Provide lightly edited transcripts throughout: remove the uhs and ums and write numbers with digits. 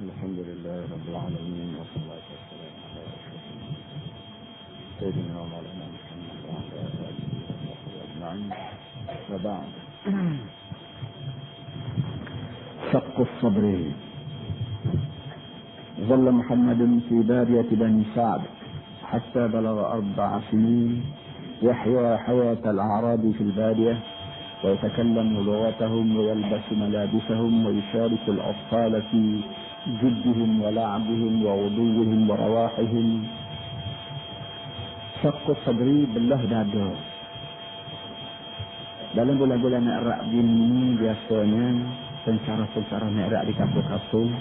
الحمد لله رب العالمين والصلاة والسلام على أشرف سيدنا ومولانا محمد وعلى آله وصحبه أجمعين. وبعد، شق الصبر. ظل محمد في بادية بني سعد حتى بلغ 4 سنين يحيا حياة الأعراب في البادية، ويتكلم لغتهم ويلبس ملابسهم ويشارك الأطفال في جدهم ولعبهم وغدوهم ورواحهم. شق الصبر بالله dada. Dalam bulan-bulan Mi'raj ini biasanya pencara-pencara Mi'raj di kampung-kampung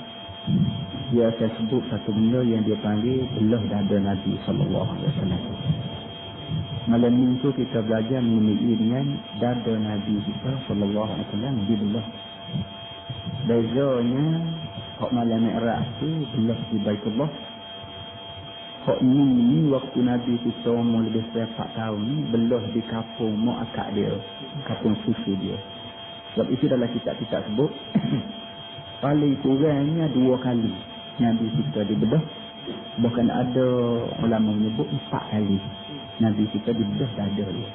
biasa sebut satu benda yang dia panggil belah dada Nabi SAW. Malam minggu kita belajar mengenai dengan dada Nabi kita SAW dibelah. Bezanya hak malam Mi'raj tu belah di Baitullah. Hak ni waktu Nabi kita umur lebih 4 tahun ni belah di kampung mak akak dia, kampung susu dia. Sebab itu dalam kitab-kitab sebut paling kurangnya 2 kali Nabi kita dibelah. Bahkan ada ulama menyebut 4 kali Nabi kita dibelah dada dia.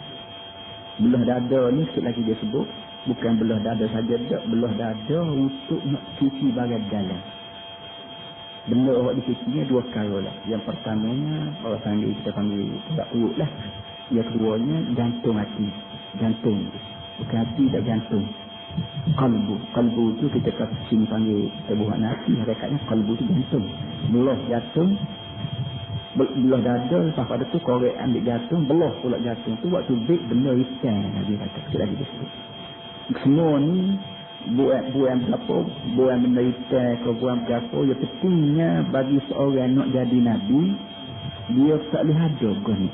Belah dada ni sikit lagi dia sebut bukan belah dada saja, tak, belah dada untuk nak cuci bagian dalam. Benda awak dicucinya 2 perkara lah. Yang pertamanya orang kita panggil tak perut lah. Yang keduanya jantung hati. Jantung. Bukan hati tak jantung. Kalbu tu kita sini panggil kita buat nasi. Harakatnya kalbu tu jantung. Belah jantung. Belah dada. Lepas pada tu korek ambil jantung. Belah pula jantung tu. Waktu beg benda hitam. Nabi kata. Sekali lagi dia sebut. Semua ni buat berapa, buat benda hitam ke buat berapa, yang pentingnya bagi seorang nak jadi Nabi, dia tak boleh ada gini.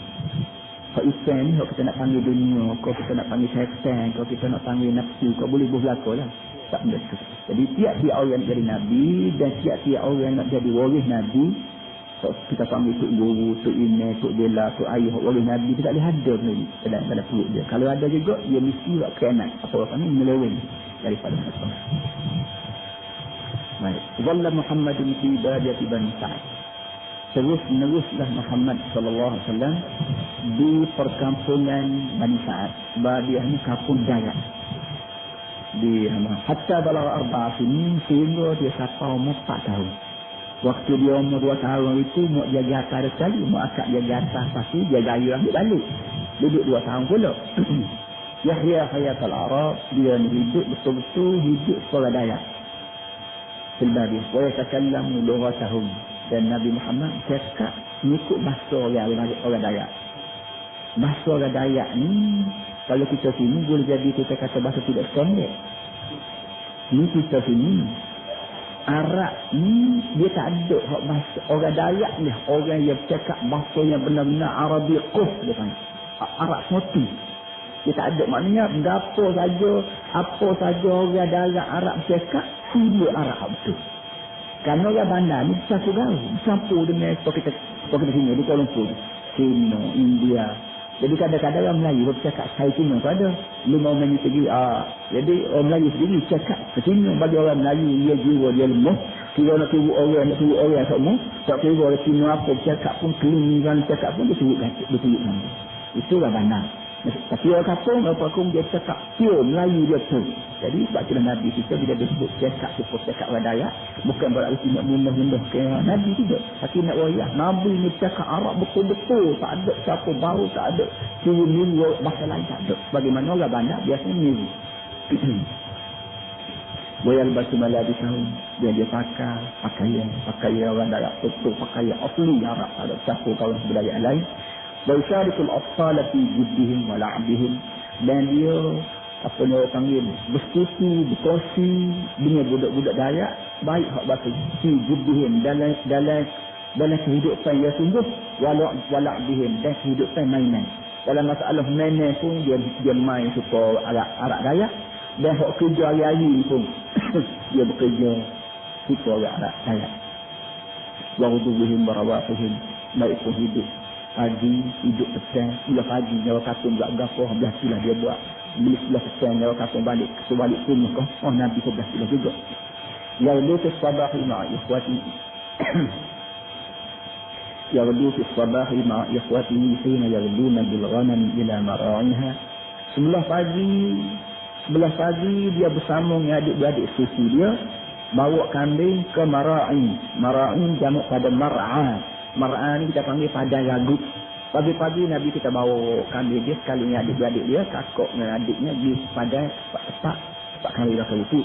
Hak hitam ni, hak kita nak panggil dunia, kalau kita nak panggil syaitan, kalau kita nak panggil nafsu, kau boleh berlaku lah. Tak benda tu. Jadi tiap-tiap orang nak jadi Nabi, dan tiap-tiap orang nak jadi waris Nabi, kita panggil Tuk Guru, Tuk Ine, Tuk Bela, Tuk Ayah, waris Nabi, dia tak boleh ada ni dalam perut dia. Kalau ada juga, dia mesti buat kianat. Apa orang panggil, meleweng daripada masalah. Baik. Zalla Muhammadun fi badiyati Bani Sa'd. Terus-meneruslah Muhammad SAW di perkampungan Bani Sa'd. Badiyah ni kampung darat. Di hatta balagha 4 sinin, sehingga dia sampai umur 4 tahun. Waktu dia umur 2 tahun itu, mak jaga atas sekali, mak akak jaga atas pasti, jaga air ambil balik. Duduk 2 tahun pula. Yahya hayat al-Arab, dia hidup betul-betul hidup sekolah dayak. Sebab wa yatakallamu lughatahum, dan Nabi Muhammad cakap mengikut bahasa orang dayak. Bahasa orang dayak ni kalau kita sini boleh jadi kita kata bahasa tidak standard. Ni kita sini Arab ni dia tak ada hak bahasa orang dayak ni, orang yang cakap bahasa yang benar-benar Arabi quf dia panggil. Arab semoti. Dia tak ada, maknanya apa saja orang darat Arab cakap, sila Arab betul. Kerana orang bandar ni bisa gaul, campur dengan kita sini, di Kuala Lumpur, Cina, India. Jadi kadang-kadang orang Melayu bercakap, saya Cina tu ada, 5 orang pergi, jadi orang Melayu sendiri cakap, Cina bagi orang Melayu, dia jiwa, dia lemah, kira nak tunggu orang semua, tak kira orang Cina apa bercakap pun, kelingan cakap pun, dia tunjuk nama. Itu orang bandar. Tapi orang kampung, dia cakap pure Melayu dia tu. Jadi sebab itulah Nabi kita bila dia sebut cakap orang dayak, bukan berarti nak mundah-mundah ke Nabi tidak. Tapi nak wayak Nabi ni cakap Arab betul-betul, tak ada siapa baru, tak ada niru bahasa lain, tak ada. Bagaimana orang bandar biasanya niru. Boyal batu malabisahum, dia pakai pakaian orang dayak betul, pakaian asli Arab, tak ada siapa kawan budaya lain. Wasyarikul atfal fi jiddihim wa la'bihim, dan dia apa dia panggil bersekutu, berkongsi dengan budak-budak dayak baik hak bahasa fi jiddihim dalam kehidupan yang sungguh, wa la'bihim dan kehidupan mainan. Dalam masalah mainan pun dia main suka arak dayak, dan hak kerja hari-hari pun dia bekerja suka arak dayak. Wa ghudubihim wa rawahihim, baik pun hidup pagi, hidup petang, sebelah pagi nyawa kampung buat gapo, belah silah dia buat, bila sebelah petang nyawa kampung balik rumah kau, Nabi sebelah silah juga. Yaghdu fi sabahi ma'a ikhwati yaghdu fi sabahi ma'a ikhwatihi hina yaghduna bil ghanam ila mara'iha. Sebelah pagi dia bersama dengan adik-beradik susu dia bawa kambing ke mara'i. Mara'i jamak pada mar'a. Mar'a ni kita panggil padang ragut. Pagi-pagi Nabi kita bawa kambing dia sekali dengan adik-beradik dia, kakak dengan adiknya di padang tempat kali dah itu.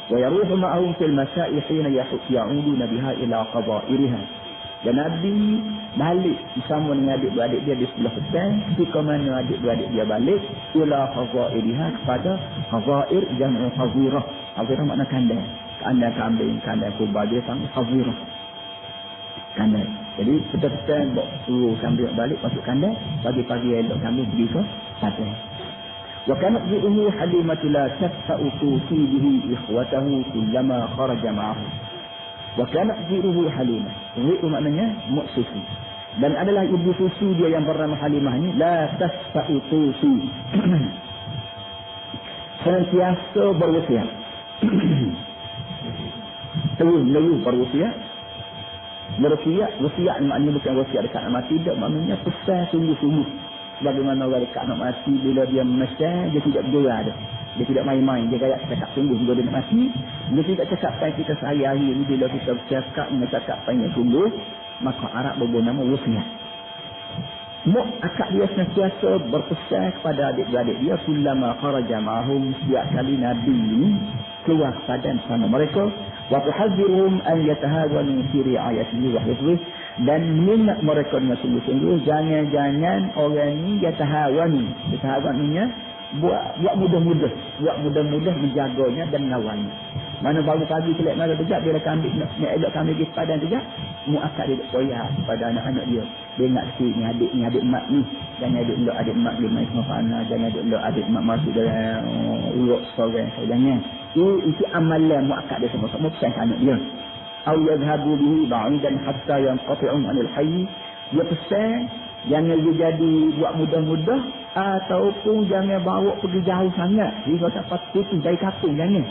Wa yaruhu ma'ahum fil masa'i hina ya'uduna biha ila qada'iriha. Dan Nabi balik bersama dengan adik-beradik dia di sebelah petang. Ketika mana adik-beradik dia balik ila qada'iriha, kepada qada'ir jam'u hazirah. Hazirah makna kandang. Kandang kambing, kandang kurban dia panggil hazirah. Kandang. Jadi petang bawa suruh kambing balik masuk kandang. Pagi-pagi elok kambing pergi ke padang. Wa kanat bi'uhu Halimah la tafsa'u tusi bihi ikhwatahu kullama kharaja ma'ahu. Wa kanat bi'uhu Halimah. Itu maknanya mak susu. Dan adalah ibu susu dia yang bernama Halimah ni la tafsa'u tusi. Senantiasa berwasiat. Terus berwasiat. Wasiat maknanya bukan wasiat dekat nak mati, tak, maknanya pesan sungguh-sungguh. Bagaimana orang dekat nak mati, bila dia memesan, dia tidak berdoa dah. Dia tidak main-main, dia kayak cakap sungguh bila dia nak mati. Dia tidak cakap apa kita sehari-hari ni, bila kita bercakap dengan cakap apa yang sungguh, maka Arab berbunama wasiat. Mak akak dia senantiasa berpesan kepada adik-beradik dia, kullama kharaja ma'ahum, setiap kali Nabi ini keluar kepada bersama mereka, wa tuhadhiruhum an yatahawanu fi ri'ayatihi wa hifdhihi, dan minat mereka dengan sungguh-sungguh jangan-jangan orang ni yatahawanunya buat mudah-mudah menjaganya dan melawannya. Mana baru pagi kelak malam kejap bila kambing nak elok kambing pergi padang kejap, muakkad dia koyak pada anak-anak dia. Dia nak si ni adik mak ni, jangan adik mak dia main sama panah, jangan adik mak masuk dalam urut seorang jangan. Itu amalan muakkad dia sama-sama pesan anak dia. Aw yadhhabu bihi ba'idan hatta yanqati'u 'anil hayy. Dia pesan jangan dia jadi buat mudah-mudah, ataupun jangan bawa pergi jauh sangat hingga sampai putus dari kampung. Jangan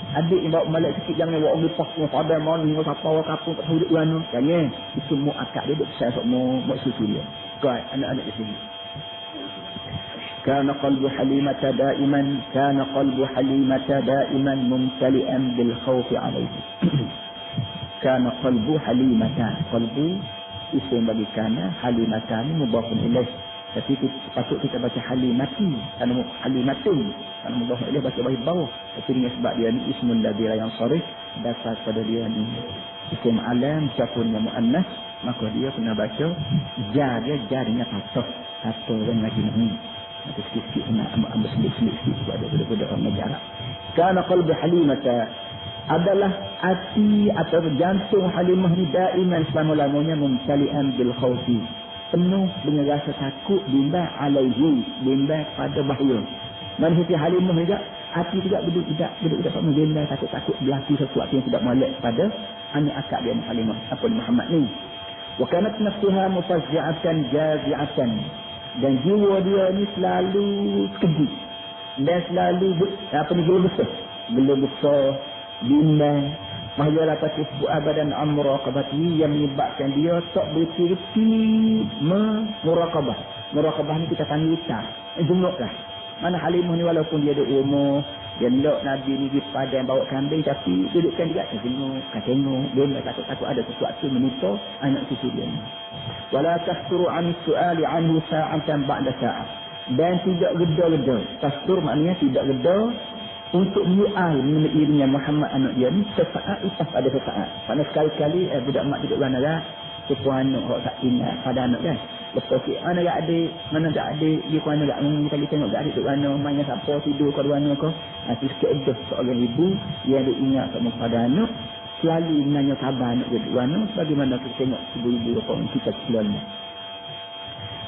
adik yang bawa balik sikit, jangan bawa lepas dengan padang mana hingga sampai orang kampung tak tahu duduk mana. Jangan. Itu muakkad dia pesan untuk susu dia kan anak-anak di sini. Kana qalbu Halimata da'iman mumtali'an bil khawfi 'alayhi. Kana qalbu Halimata, qalbu isim bagi kana, Halimata ni mudhafun ilaih. Tapi patut kita baca Halimati, kerana Halimatun, kerana mudhafun ilaih baca bagi bawah. Tapi dengan sebab dia ni ismul ladzi yang sharih, dasar pada dia ni isim alam siapun yang muannas, maka dia kena baca jarinya patah orang lagi ni. Ada sikit-sikit nak ambil sedikit-sedikit pada orang Arab. Kana qalbu Halimata, adalah hati atau jantung Halimah ni daiman selama-lamanya mumtali'an bil khawfi, penuh dengan rasa takut, bimbang alaihi, bimbang pada bahaya. Man hati Halimah juga, hati juga tidak sama bimbang, takut berlaku sesuatu yang tidak molek pada anak akak dia Halimah apa Muhammad ni. Wa kanat nafsuha mufazzi'atan jazi'atan, dan jiwa dia ni selalu kejut dan selalu gelo besar bimbang. Mahyalah tasifbu abadan amraqabati, yang menyebabkan dia tak berhenti muraqabah. Muraqabah ni kita panggil utang, jumlahlah. Mana Halimah ni walaupun dia ada umur, dia nak Nabi ni pergi padang bawa kambing, tapi dudukkan juga tengok dia takut ada sesuatu menimpa anak cucu dia ni. Wala tahsuru an su'ali anhu sa'atan ba'da sa'ah, dan tidak reda-reda. Tastur maknanya tidak reda untuk menyual mengenai Muhammad anak dia ni sesaat lepas pada sesaat. Kerana sekali-kali budak mak duduk mana dah, sepuan anak orang tak ingat pada anak kan. Lepas tu mana tak adik, dia pun anak tak kali tengok tak adik duduk mana, mainnya siapa tidur ke mana ke. Nanti sikit ada seorang ibu yang ada ingat sama pada anak, selalu menanya khabar anak dia duduk mana, bagaimana kita tengok ibu-ibu apa kita sebenarnya.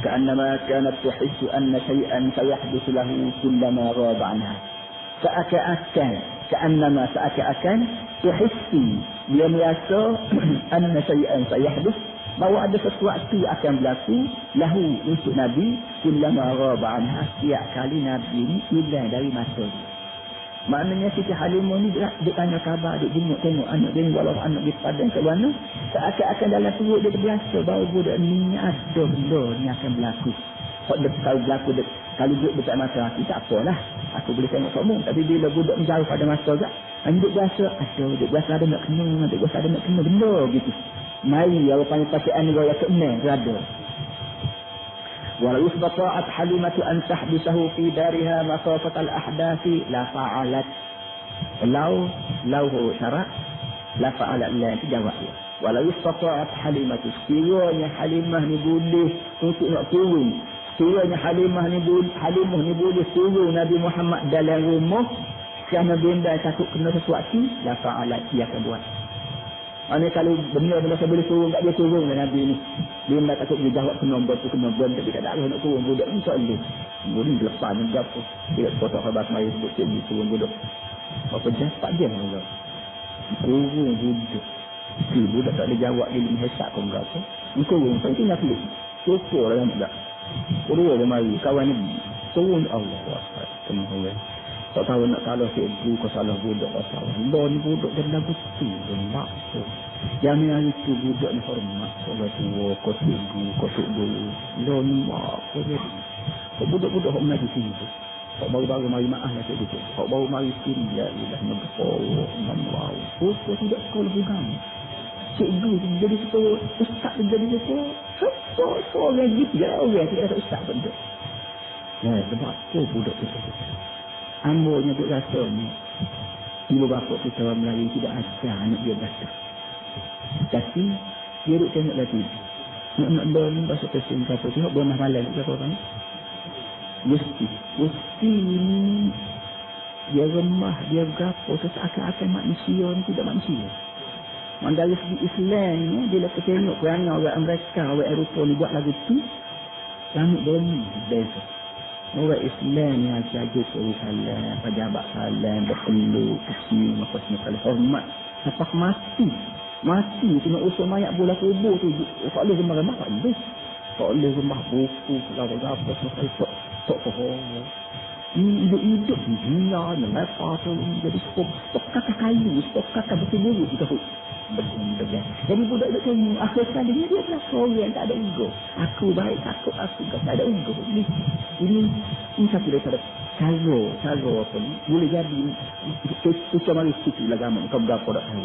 Ka'annama kanat tuhissu anna shay'an sayahdutsu lahu kullama ghaba anha. Seakan-akan tuhissi, dia merasa anna syai'an sayahdus, bahawa ada sesuatu akan berlaku lahu untuk Nabi kullama ghaba anha, setiap kali Nabi ni hilang dari mata dia. Maknanya Siti Halimah ni dia tanya khabar, dia tengok anak dia ni, walau anak dia padang ke mana, seakan-akan dalam perut dia terbiasa bahawa budak ni ada benda ni akan berlaku. Kalau berlaku, kalau duduk dekat mata aku, tak apalah, aku boleh tengok kamu. Tapi bila budak ni jauh pada mata tak, duduk biasa, duduk biasa ada nak kena, duduk biasa ada nak kena benda gitu. Mari, orang panggil perasaan ni raya kena, berada. Walau istata'at Halimatu an tahbisahu fi dariha masafat al-ahdasi la fa'alat. Lau syarat la fa'alat, la jawab dia. Walau istata'at Halimatu, sekiranya Halimah ni boleh untuk nak turun, sekiranya Halimah ni boleh turun Nabi Muhammad dalam rumah kerana benda takut kena sesuatu, la fa'alat, dia akan buat. Kalau benda-benda saya boleh turun, tak dia turun lah Nabi ni. Dia tak takut dia jawab kena buat tu, kena buat, tapi tak ada nak turun budak ni, tak boleh. Boleh lepas ni berapa. Dia kotak khabar semaya sebut dia turun budak. Berapa jam? 4 jam lah. Turun budak. Budak tak boleh jawab dia ni hesak pun berapa. Turun, saya tinggal pilih. Syukur lah kan tak. Kedua dia mari, kawan ni. Turun Allah. Kena orang. Tak tahu nak salah cikgu ke salah budak ke salah. Ni budak dan lagu tu. Lemak tu. Yang ni itu budak ni hormat. Kalau tua, kau cikgu, kau guru. Ni mak kau jadi. Kau budak-budak hormat di sini tu. Kau baru-baru mari maaf lah cikgu tu. Kau baru mari sini. Ya Allah. Ngeberpawak. Namlau. Kau tidak sekolah bukan. Cikgu tu jadi sekolah. Ustaz tu jadi sekolah. Seorang gitu. Ya Allah. Tidak ada ustaz pun tu. Sebab tu budak tu. Ambonya duk rasa ni. Ibu bapa kita orang Melayu tidak ajar anak dia baca. Tapi dia duk tengok lagi. Nak ni bahasa Persian kata tengok beramah malam ke apa orang. Mesti ni dia remah, dia berapa seakan-akan manusia ni tidak manusia. Dari segi Islam ni bila kita tengok kerana orang Amerika, orang Eropah ni buat lagu tu, langit bumi beza. Orang Islam yang jaga suruh salam, pejabat salam, berpeluk, kecil, makasih salam, hormat. Sampai mati, kena usul mayat bola kubur tu. Tak boleh remah-remah, tak boleh. Tak boleh remah buku, apa-apa, tak faham. Ini hidup-hidup ni, dunia ni, lepas tu, jadi stok kakak kayu, stok kakak betul-betul kita pun. Jadi budak itu akhir sekali dia adalah orang yang tak ada ego. Aku baik, aku tak ada ego. Ini satu daripada cara apa ni boleh jadi kita mari situ agama kau berapa dak tahu.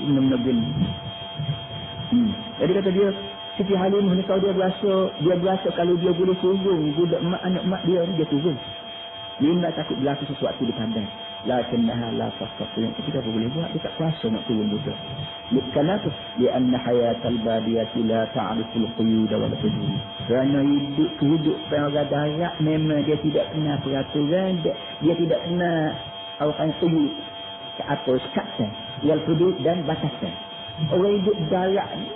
Ini benar-benar. Jadi kata dia Siti Halimah ni kalau dia berasa kalau dia boleh turun budak anak mak dia turun. Dia tak takut berlaku sesuatu di kandang. Lakinnaha la tastati. Kita boleh buat, dia tak kuasa nak turun budak. Kenapa? Lianna hayatal badiyati la ta'riful quyud wal hudud. Kerana hidup orang darat memang dia tidak kenal peraturan, dia tidak kenal apa quyud, apa sekatan, wal hudud dan batasan. Orang hidup darat ni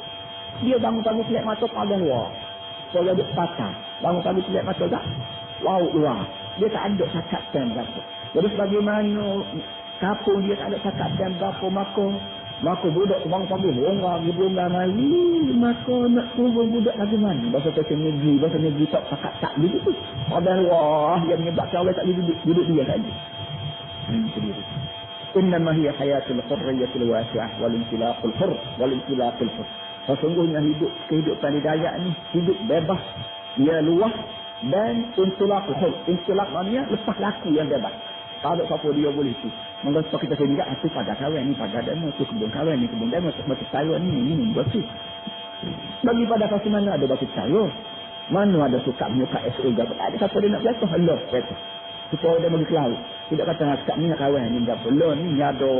dia bangun-bangun kelak mata pada luar. Kalau dia patah, bangun-bangun kelak mata tak laut luar. Dia tak ada sekatan berapa. Jadi sebagaimana kapung dia tak ada cakap berapa maka budak bang pagi bonga mari maka nak turun budak lagi mana bahasa negeri tak cakap begitu. Padahal wah yang menyebabkan orang tak duduk dia saja. Innama hiya hayatul hurriyatil wasi'ah wal intilaqul hurr wal intilaqul hurr. Sesungguhnya kehidupan di darat ni hidup bebas, dia luas dan intilaqul hurr. Intilaq maknanya lepas laku yang bebas. Tak ada siapa dia boleh tu. Mengapa kita sehingga itu pada kawan ni, pada demo, tu kebun kawan ni, kebun demo, batu sayur ni, batu. Bagi pada fasi mana ada batu sayur? Mana ada suka menyuka SO, ada siapa dia nak jatuh? Allah, jatuh. Supaya dia bagi kelau. Tidak kata nak suka ni nak kawan ni, tak perlu ni, ada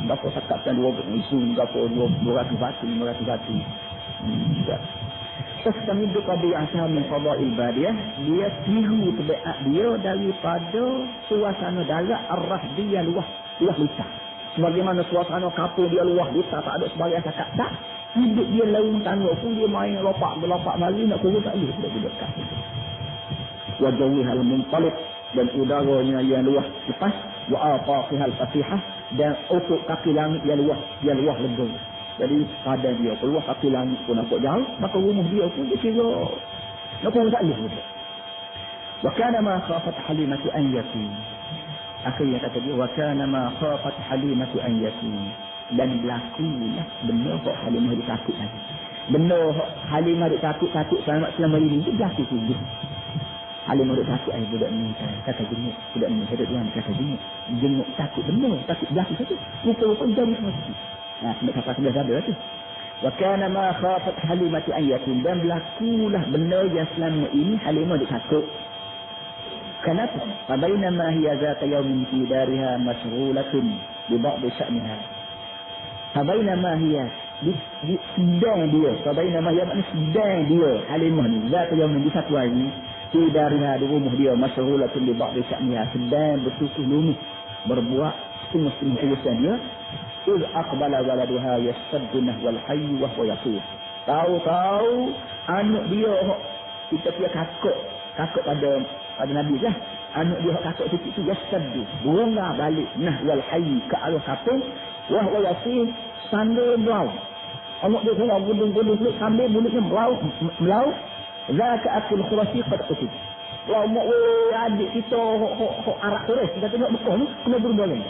berapa sakatkan 2 isu, berapa 200 batu, 500 batu. Tak. Kami hidup pada yang sama Fadail Badiyah, dia tiru tabiat dia daripada suasana darat arah dia luah luas. Sebagaimana suasana kapur dia luah luas, tak ada sebarang cakap tak. Hidup dia laung tangga pun dia main lopak mari nak kurus tak boleh budak kat. Wajahnya hal muntaliq dan udaranya yang luas lepas wa afaqihal fasihah dan ufuk kaki langit yang luas lebar. Jadi pada dia keluar kaki langit pun nampak jauh, maka rumah dia pun dia kira nak pun tak boleh. Wa kana ma khafat Halimah an yakun. Akhirnya kata dia, wa kana ma khafat Halimatu an yakun. Dan berlakulah benar kok Halimah ditakut lagi. Benar Halimah ditakut selama ini itu berlaku juga. Halimah ditakut budak ni kata jenguk, budak ni kata tuan kata jenguk takut benar, takut berlaku saja. Rupa-rupa jadi semesti. Nah, sudah ada tu. Wa kana ma khafat Halimatu an yakun. Dan berlakulah benar yang selama ini Halimah ditakut. Kenapa? Fabainama hiya zata yawmin fi dariha mashghulatun bi ba'd sya'niha. Fabainama hiya di sedang dia. Fabainama hiya maknanya sedang dia Halimah ni. Zata yawmin di satu hari fi dariha di rumah dia mashghulatun bi ba'd sya'niha. Sedang bersukuh lumih berbuat semestinya urusan dia. Iz aqbala waladuha yastaddunah wal hayy wa huwa yasir. Tahu-tahu anak dia kita kakak pada Nabi lah. Anak dia kakak kecil tu yastaddu. Bunga balik nah wal hayy ke arah kampung. Wah wa yasir sambil melau. Anak dia tengok gundung-gundung sambil mulutnya melau. Zaka akil khurasi qad qutib. Wah mak adik kita arak Quraisy kita tengok Mekah ni kena berboleh.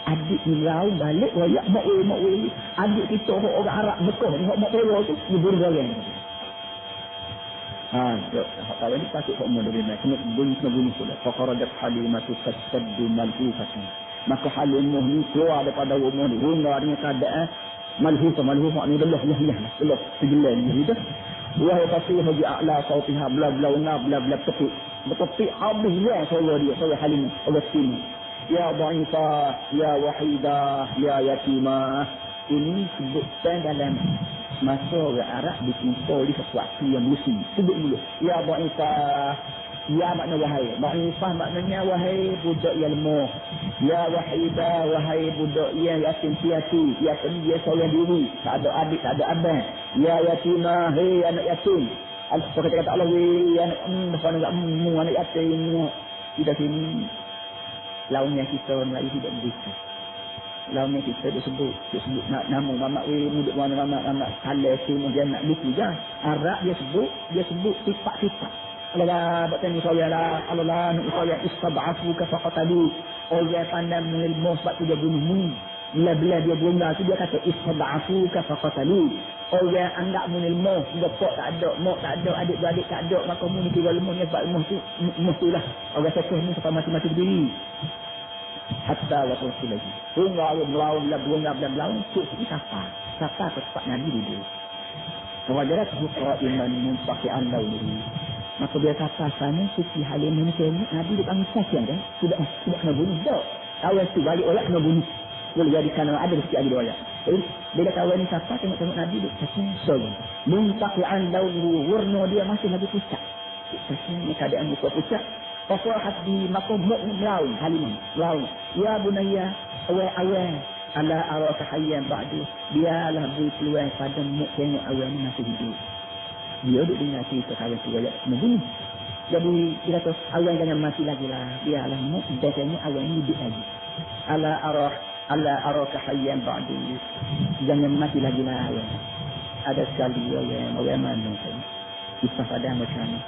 Adik ni melau balik wayak mak adik kita orang Arab Mekah ni mak tu dia berboleh. Kalau ini pasuk hak moderna kena bunyi sudah. Faqaradat Halimatu tasaddu malhufatan. Maka Halimah ni keluar daripada rumah ni hingga dengan keadaan malhufah ni belah segelan ni dah. Wa tasihu bi a'la sautiha bla tepi habis dia suara Halimah Allah sini. Ya dhaifah, ya wahidah, ya yatimah. Ini sebutkan dalam masa orang Arab dikumpul di sesuatu yang musim. Sebut dulu. Ya dhaifah. Ya makna wahai. Dhaifah maknanya wahai budak yang lemah. Ya wahidah, wahai budak yang yatim piatu. Yatim dia seorang diri. Tak ada adik, tak ada abang. Ya yatimah, hei anak yatim. Kata Allah, hei anak yatim. Tidak sini. Launnya kita Melayu tidak begitu. Launnya kita disebut nama mamak mudik mana mamak halal semua dia nak buku je. Arab dia sebut sifat-sifat. Allah bertanya saya Allah nak saya istab'afu ka faqatalu. Orang pandang mengilmu sebab tu dia bunuh. Bila dia bunuh tu dia kata istab'afu ka faqatalu. Orang anggap mengilmu bapak tak ada, mak tak ada, adik-beradik tak ada, maka mu ni kira lemahnya sebab lemah tu lah. Orang sekeh ni sampai mati-mati berdiri. Hatta wa rasul lagi. Hingga Allah melawan belau untuk siapa tempat Nabi duduk. Kewajaran hukra iman mumpaki'an lauli. Maka dia kata sana Siti Halimah ni tengok Nabi dia panggil saksian kan. Tidak kena bunuh tak. Awal tu balik orang kena bunuh. Boleh jadi kerana ada rezeki ada orang. Jadi bila kawan ni siapa tengok Nabi dia saksian sorry. Mumpaki'an lauli warna dia masih lagi pucat. Saksian ni keadaan muka pucat. Fasahat di makom melaun Halimah melaun. Ya bunayya awal ala araka hayyan ba'du. Biarlah beri peluang pada muk tengok awal ni masih hidup. Dia duduk dengar cerita kawan tu ayat membunuh. Jadi dia kata awal jangan mati lagi lah. Biarlah muk biasanya awal ni hidup lagi. Ala araka hayyan ba'du. Jangan mati lagi lah awal. Ada sekali orang mana kan. Kisah pada macam ni.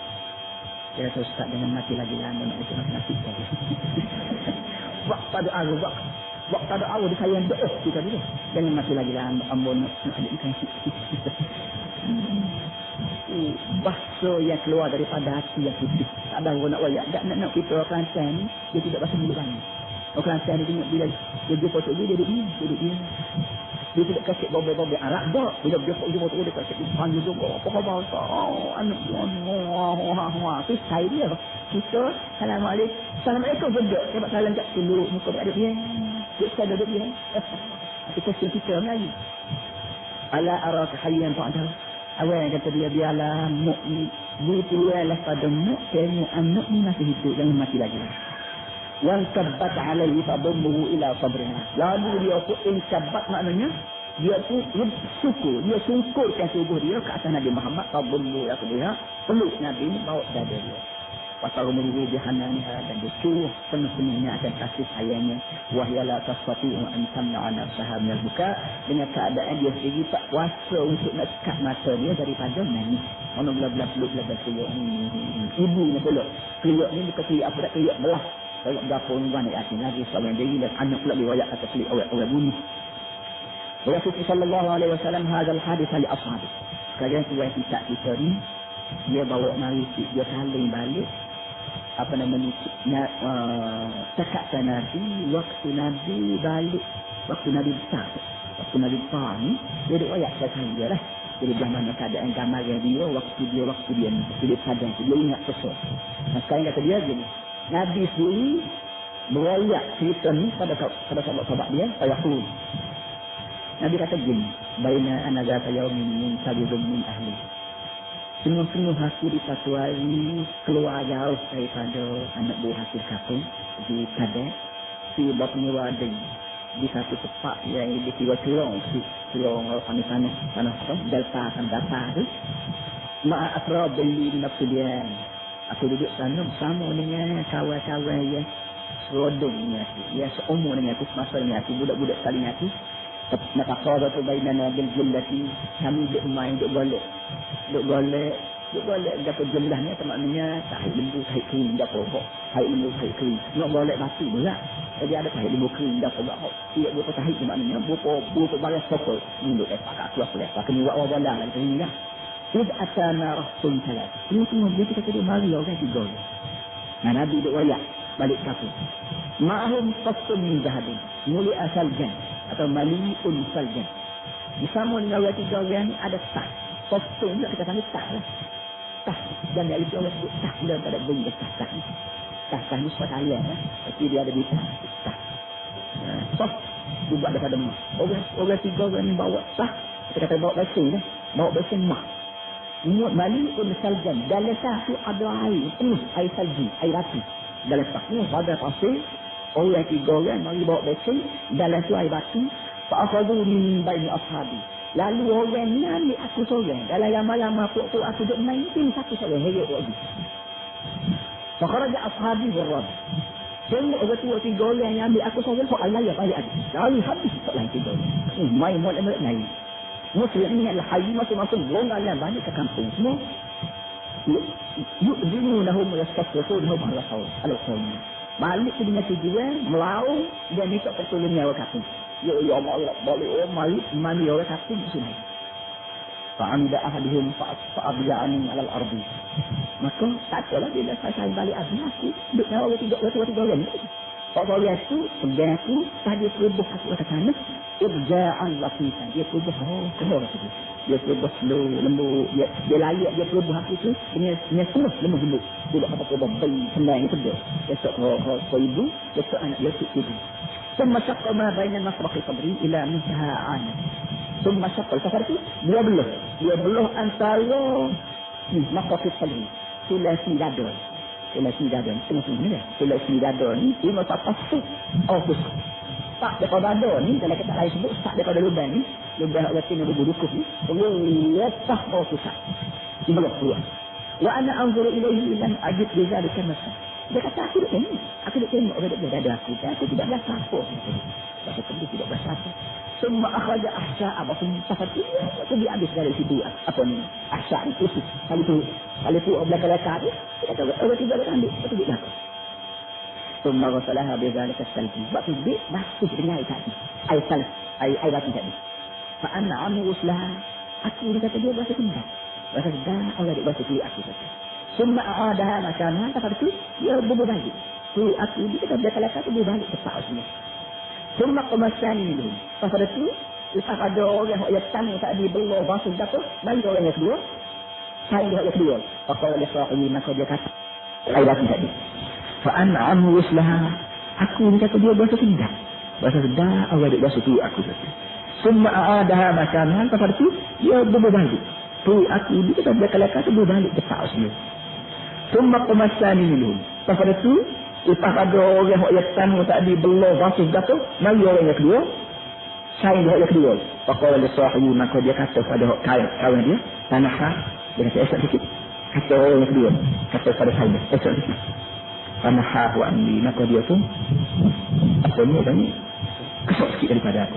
Dia kata ustaz jangan mati lagi lama nak ikut nasib kau. Waktu ada awal dia sayang doa kita dulu. Jangan mati lagi lama ambon nak ikut nasib. Bahasa yang keluar daripada hati yang putih. Tak ada orang nak wayak. Nak kita orang Kelantan ni dia tidak bahasa mulut lagi. Orang Kelantan ni tengok bila dia jumpa tok dia duduk dia. Dia tidak kasih bawa-bawa Arab tak. Bila dia jumpa tok dia kasih panggil juga. Apa khabar Ustaz? Anak tu style dia. Kita Assalamualaikum benda. Sebab salam kat dulu muka tak ada dia. Kita duduk dia. Kita kita lagi. Ala araka hayyan ba'da. Awal kata dia biarlah mukmin berpeluanglah pada muk tengok anak ni masih hidup jangan mati lagi. Yang kabat alaihi fadummuhu ila sabriha. Lalu dia pun inkabat maknanya dia pun dia sungkurkan tubuh dia ke atas Nabi Muhammad fadummuhu ila sabriha. Peluk Nabi ni bawa dada dia. Pasal umur dia hananiha dan dia curuh penuh-penuhnya akan kasih sayangnya. Wahyala tasfati'u an tamna'a nafsaha minal buka. Dengan keadaan dia sendiri tak kuasa untuk nak sekat mata dia daripada nangis. Mana belah-belah peluk belah-belah keliuk. Ibu ni peluk. Keliuk ni bukan keliuk apa tak keliuk belah. Saya dapun wanita lagi seorang diri dan anak pula riwayat atas li orang bunuh. Rasulullah sallallahu alaihi wasallam hadzal hadis li ashabi. Sekalian tuan kita ni dia bawa mari dia saling balik apa namanya cakap Nabi waktu Nabi balik waktu Nabi besar waktu Nabi besar ni dia riwayat saya dia lah. Jadi bagaimana keadaan gambaran dia waktu dia ni sadar dia ingat sesuatu. Nah sekarang kata dia gini, Nabi sendiri meriwayat cerita ni pada sahabat-sahabat dia ayahul. Nabi kata gini, baina ana zata yaumin min sabidun min ahli. Sungguh-sungguh aku di satu hari keluar jauh daripada anak buah hasil kapung di Kadah di batni wadi di satu tempat yang di Tiwatulong tanah delta tu ma'a afrad beli nafsudian. Aku duduk sana bersama dengan kawan-kawan yang serodong dengan aku, yang seumur dengan aku, semasa dengan aku, budak-budak sekali dengan aku. Nak kata tu bainana bil jumlati, kami duk main, duk golek dapat jumlah ni maknanya tahi lembu, tahi kering, dapat pokok, tahi lembu, tahi kering. Nak golek batu pula. Jadi ada tahi lembu kering, dapat pokok. Tiap buku tahi ni maknanya buku balas pokok. Ni duk lepak aku lepak. Kena buat orang balang lagi kering dah. Id atana rasul salat. Ini semua dia kata dia mari orang tiga. Nah Nabi duk wayak balik kapung. Ma'hum qassun min zahabin. Muli asal jan atau mali'un saljan. Bersama dengan orang tiga orang ni ada tas. Qassun juga kita panggil tas lah. Tas. Dan dia itu orang sebut tas. Dia tak ada bunyi tas ni. Tas ni sebab ayam lah. Tapi dia ada di tas. Tas. Dia buat daripada emas. Orang tiga orang ni bawa tas. Kita kata bawa basing lah. Bawa basing emas. Mali'un saljan. Dalam tas tu ada air. Penuh air salji. Air api. Dalam tas ni ada pasir. Orang tiga orang mari bawa basing. Dalam tu air batu. Fa'afadu min baini ashabi. Lalu orang ni ambil aku seorang. Dalam lama-lama pokok aku duduk main. Ini satu seorang. Heret lagi. Fakharaja ashabi berrad. Tengok orang tua tiga orang yang ambil aku seorang. Soal layak balik adik. Lalu habis soalan tiga orang. Main muat-muat main. Muslim ni adalah haji masing-masing. Longalan balik ke kampung semua. Yu'zinunahum yastafirunahum ala qawm. Balik ke dengan tujuan, melaung, dan minta pertolongan orang kampung. Ya Allah, balik orang mari orang kampung sini. Fa'amida ahadihum fa'abiya'ani alal ardi. Maka tak apalah bila saya balik abdi aku. Duduk dengan orang tiga orang. Kalau dia tu, pegang aku, tadi perubuh aku kata sana. Irja'an lafisan. Dia perubuh, kena rasa tu. Dia perubuh slow, lembut. Dia layak, dia perubuh aku tu. Dengan semua lembut. Dia kata perubuh bayi, senang, sedar. Besok kau ibu, besok anak dia tu ibu. Semua syakal ma bainan masraqi sabri ila muntaha'an. Semua syakal. Safar tu, dia belah antara masraqi sabri. Sulasi dadon. Sulasi dadon. Tengah-tengah ni lah. Sulasi dadon ni, dia masa pasuk. Tak daripada dada ni, kalau kita lain sebut, tak daripada lubang ni. Lubang orang tinggal duduk ni. Lepas bawah susah. Dia belah keluar. Wa ana anzuru ilaihi lam ajid bizalika masa. Dia kata aku duduk ni. Aku duduk tengok orang duduk dada aku. Dan aku tidak berasa apa. Bahasa tadi tidak berasa apa. Semua akhraja ahsya'a. Bahasa pasal tu. Aku dia habis dari situ. Apa ni? Ahsya'a itu. Kali tu belakang-belakang tu. Dia kata orang tiga orang ambil. Aku duduk belakang. Semua rasalah bizalika salji. Waktu dia basuh dengan air tadi. Air salih. Air batu tadi. Fa'anna amu uslah. Aku dia kata dia berasa tinggal. Berasa tinggal. Orang dia berasa tinggal aku kata. Semua ada macam apa tu dia berbalik. Tu aku dia kata belakang tu dia balik cepat semua. Semua kemasan ini. Pasal tu lepas ada orang yang tanya tadi belum basuh jatuh, mari orang yang kedua. Saya dia yang kedua. Pasal dia sahaja maka dia kata air batu tadi. Fa an'amu waslaha. Aku ni kata dia basuh tinggal. Basuh dah orang dia basuh tu aku kata. Semua ada macam pasal tu dia berbalik. Tu aku dia kata belakang tu dia balik cepat semua. Semua kemasan ini. Pasal itu, lepas ada orang yang tanu tadi belum basuh jatuh, mari orang yang kedua. Saya yang kedua. Pakal dia sahaja, maka dia kata pada kawan dia, tanah dia kata esok sikit. Kata orang yang kedua. Kata pada saya, esok sikit. Tanah wa amri, maka dia tu, apa ni, kesok sikit daripada aku.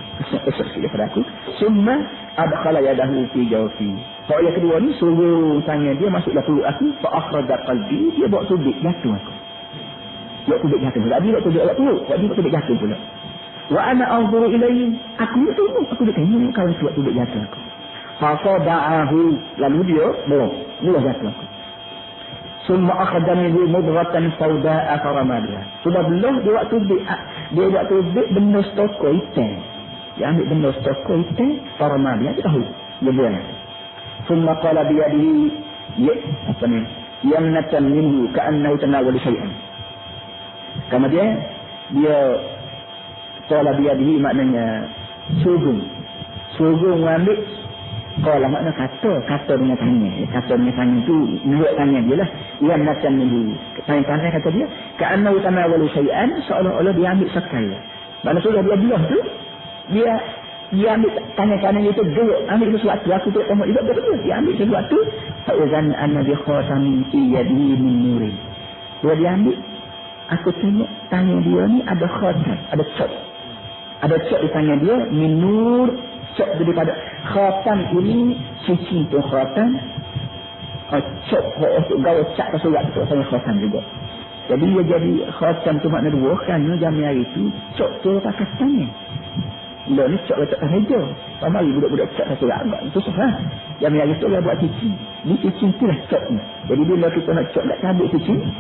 Esok sikit daripada aku. Semua adkhala yadahu fi jawfi. Kalau yang kedua ni suruh tanya dia masuklah perut aku, fa akhraja qalbi, dia bawa subik jatuh aku. Waktu duduk jatuh pula. Dia waktu duduk jatuh pula. Wa ana anzuru ilayhi. Aku duduk tengok kawan waktu duduk jatuh aku. Faqada'ahu. Lalu dia belum jatuh aku. Summa akhadha minhu mudghatan sawda'a faramadiha. Sudah belum dia waktu duduk benar stoko hitam. Dia ambil benar stoko hitam faramadiha. Dia tahu. Dia buang. Summa qala biyadihi yamnatan minhu ka'annahu tanawala syai'an. Kemudian dia qala biyadihi maknanya sugung ambil qala makna kata dengan tangan itu dua tangan dia lah yamnatan minhu tangan kata dia ka'annahu tanawala syai'an seolah-olah dia ambil sekali. Mana sudah dia belah tu dia ambil tangan itu duduk ambil sesuatu aku tu tengok juga betul dia ambil sesuatu fa'izan anna bi khatamin fi yadihi min nurin. Dia ambil aku tengok tangan dia ni ada khatam, ada cok di tangan dia min nur, cok daripada khatam ini cincin tu khatam cok untuk gaul cak ke surat tu saya khatam juga. Jadi dia jadi khatam tu makna dua kan jam hari tu cok tu pakai tangan. Dia ni cok letak meja. Pamari budak-budak cok satu agak. Itu susah. Yang itu lah buat cincin. Ni cincin tu lah cok ni. Jadi bila kita nak cok nak cabut cincin.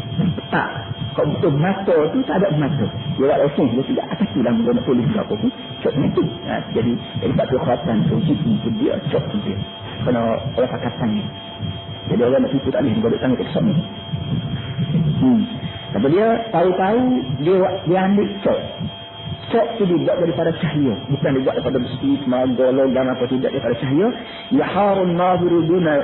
Tak. Kalau betul mata tu tak ada mata. Dia tak lesing. Dia tidak atas tu lah. Dia nak tulis apa pun. Cok ni tu. Jadi tak tu khawatan tu. Cincin tu dia. Cok tu dia. Kena orang pakai tangan. Jadi orang nak tipu tak boleh. Dia tangan ke sana. Tapi dia tahu-tahu dia ambil cok. Cok tu dibuat daripada cahaya. Bukan dibuat daripada besi, tenaga, logam apa tidak daripada cahaya. Yaharun naziru duna.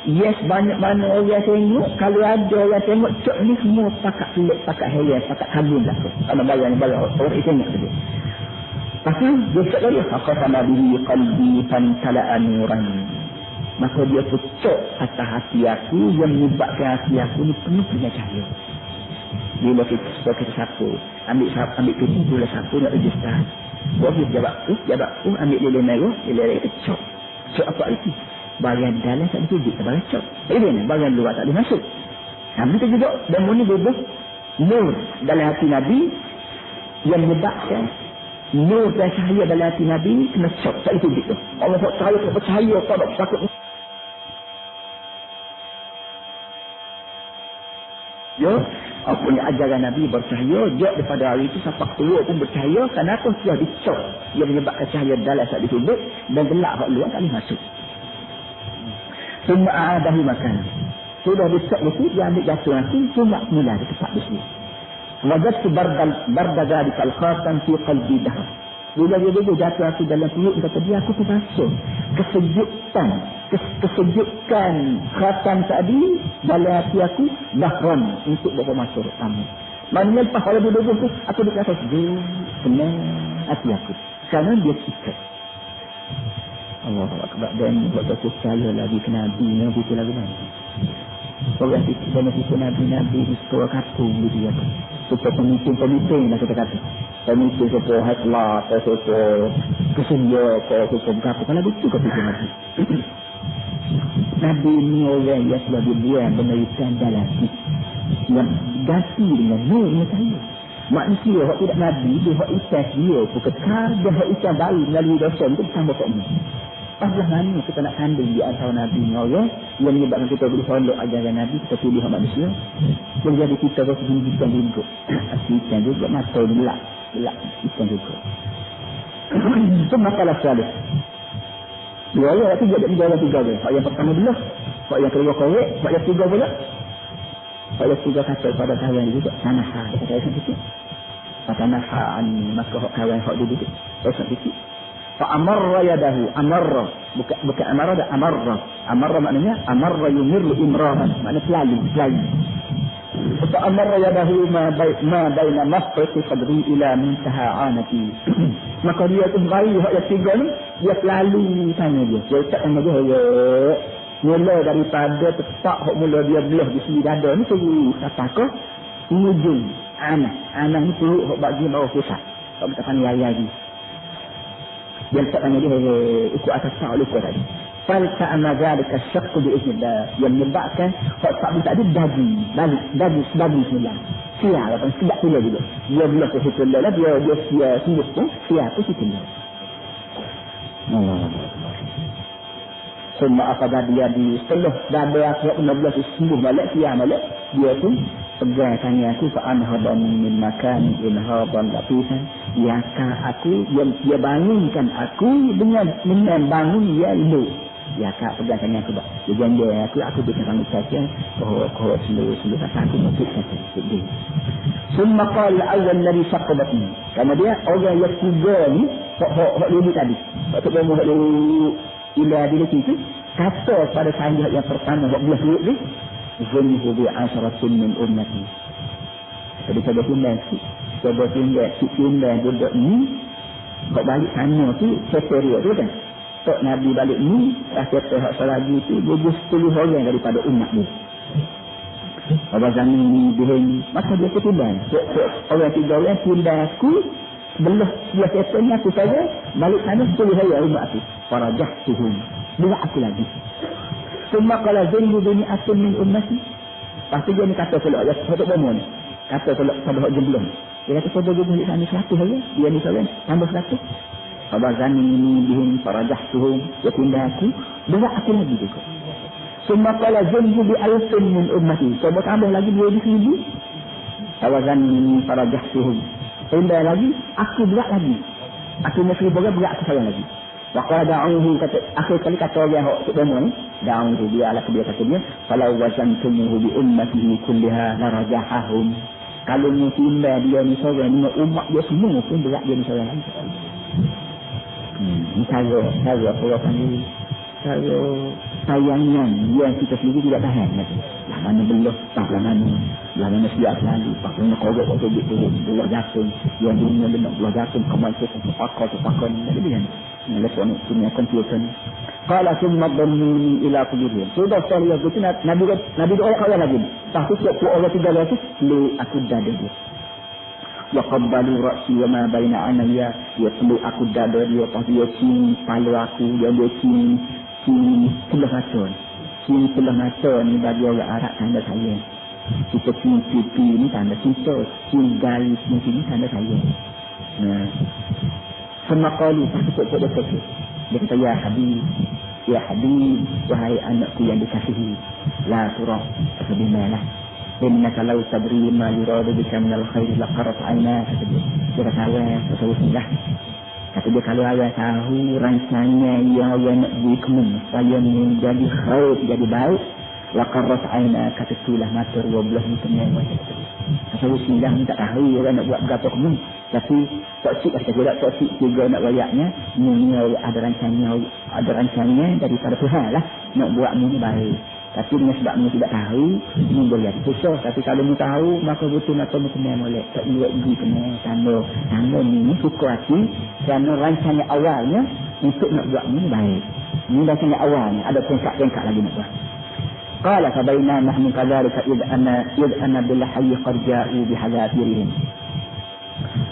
Yes, banyak mana orang tengok. Kalau ada orang tengok, cok ni semua pakat pelik, pakat heran, pakat kabin lah tu. Kalau bayang orang tengok tu dia. Lepas tu, dia cok lagi. Akasana bihi qalbi fantala'a nuran. Maka dia tu cok atas hati aku yang menyebabkan hati aku ni penuh dengan cahaya. Bila kita sapu, ambil kucing pula sapu nak register. Buat jabat tu, ambil lilin merah, lilin cok apa itu? Bahagian dalam tak ditunjuk, bahagian cok. Ini bahagian luar tak boleh masuk. Begitu juga, dan ini bebas nur dalam hati Nabi yang menyebabkan nur dan cahaya dalam hati Nabi kena cok, tak ditunjuk tu. Allah cahaya, tak takut. Ya, apa yang ajaran Nabi bercahaya, dia daripada hari itu sampai keluar pun bercahaya. Kenapa? Sudah dicok yang menyebabkan cahaya dalam saat ditunduk dan gelap kat luar tak boleh masuk. Semua adahi makan. Sudah dicok itu, dia ambil jatuh nanti, cuma mula di tempat di sini. Wajadtu barda dikal khatan fi qalbi dahar. Bila dia jatuh nanti dalam perut, kata dia, aku terasa kesejukan khatam tadi dalam hati aku dahran untuk bawa masuk tamu. Maknanya lepas kalau dia duduk tu, aku berkata sejuk, tenang hati aku. Kerana dia sikat. Allahu Akbar. Dan buat percaya lagi ke Nabi itu lagi nanti. Orang itu Nabi itu kapung dia. Supaya pemimpin lah kita kata. Pemimpin supaya haslah, supaya kesedia, supaya berapa. Kalau itu kata Nabi. Nabi ini orang yang sudah dibuang penelitian dalam yang ganti dengan nurnya saya. Manusia yang tidak Nabi, dia yang ikan dia pun kekal, dia yang ikan baru melalui dosa itu tambah tak ini. Paslah mana kita nak kandung di antara Nabi ni orang yang menyebabkan kita boleh follow ajaran Nabi, kita pilih manusia. Menjadi kita rasa ikan juga. Ikan juga, mata gelap ikan juga. Itu masalah salih. Dua orang tiga dia. Yang pertama belah, yang kedua korek, yang ketiga pula. Yang ketiga kata pada kawan juga, tanaha. Kata itu. Tanaha ani, maka kawan hak dia duduk. Terus sikit. Fa'amarra yadahu, amarra. Bukan amarra, dah amarra. Amarra maknanya, amarra yumirlu imrahan. Maknanya selalu. Fa'amarra yadahu ma baina mafrati qadri ila muntaha anati. Maka dia tu bayi hak yang tiga ni, dia selalu tanya dia. Dia tak tanya dia, mula daripada tepat hak mula dia belah di sini dada ni, suruh katakah, ujung anak. Anak ni perut hak bagian bawah pusat. Tak bertahan yaya lagi. Dia tak tanya dia ikut atas tak lupa tadi. falta'ama zalika syaqq bi'iznillah, yang menyebabkan hak tak tadi daging semula sial apa tidak pula juga dia bila ke situ lah dia sia sembuh pun sia tu situ lah. Semua apa dia di setelah dah aku 16 sembuh balik sia balik dia pun pegang tangan aku fa anhadan min makan inhadan latifan, ya aku dia bangunkan aku dengan bangun dia elok. Ya kak pegang tangan aku dah. Dia jangan aku berterang saja. Kau seluruh kata aku mungkin kata dia. Summa qala awal ladhi saqabatni. Karena dia orang yang tiga ni hak dulu tadi. Waktu dia hak dulu ila dia itu kata pada saya yang pertama hak belah dulu ni zunhu bi asharatun min ummati. Jadi saya tinggal duduk ni kau balik sana tu seteria tu kan. Tok Nabi balik ni kata hak selagi tu dia 10 orang daripada umat dia. Pada zaman ni dia maka dia ketibaan. Orang 3 orang pindah aku belah dia setengah aku saja balik sana 10 orang umat aku. Farajah tuhum. Bila aku lagi. Semua kalau zenggu bini asun min ummati. Pasti dia ni kata kalau ada satu bangun. Kata kalau pada hak jemblong. Dia kata pada jemblong di sana 100 saja. Dia ni seorang tambah 100. Abazani ini bihim farajahtuhum, dia pindah aku, berat aku lagi juga. Semua kala zunju bi alfin min ummati, coba tambah lagi 2,000. Abazani ini farajahtuhum, pindah lagi, aku berat lagi. Aku mesti berat aku sayang lagi. Waqala da'uhu, kata akhir kali kata orang hak sebenarnya ni, da'uhu dia ala dia kata dia, falau wazantumuhu bi ummatihi kulliha la rajahahum. Kalau mu pindah dia ni seorang dengan umat dia semua pun berat dia ni seorang lagi. Ini cara orang panggil cara tayangan yang kita sendiri tidak tahan. Lah mana belah, lah mana siap selalu, pakainya korok waktu belah jatuh, yang dunia benar belah jatuh, kembali ke pakar, jadi kan. Lepas punya komputer ni. Qala summa dhamuni ila quburihi. Sudah sekali aku tu Nabi doa kaya lagi. Tapi setiap orang 300 lu aku dada dia. Wa qabbalu ra'si wa ma baina anaya, ya perlu aku dada dia, pas dia cium kepala aku, dia cium sebelah mata ni bagi orang Arab tanda sayang. Kita cium pipi ni tanda cinta, cium garis ni tanda sayang. Semua kali tak dia kata dia kata ya Habib wahai anakku yang dikasihi, la turah sebenarnya innaka law tadri ma yuradu bika min al-khair laqarat 'aynak. Dia kata Rasulullah, kata dia kalau ayah tahu rancangnya yang awak nak beri kamu supaya menjadi khair, jadi baik, laqarat 'aynak, kata itulah mata 12 ni kenyang. Rasulullah ni tak tahu orang nak buat berapa kamu, tapi toksik juga nak bayaknya ni ada rancangnya daripada Tuhan lah nak buat ni baik. Tapi dengan sebab mu tidak tahu, mu boleh jadi susah. Tapi kalau mu tahu, maka betul maka mu kena molek. Tak iwak ibu kena tanda ni suka hati. Kerana rancangan awalnya untuk nak buat ni baik. Ni rancangan awalnya, ada pengkak-pengkak lagi nak buat. Qala fabaina nahnu kadhalika id anna bil hayy qad ja'u bihadafirihim.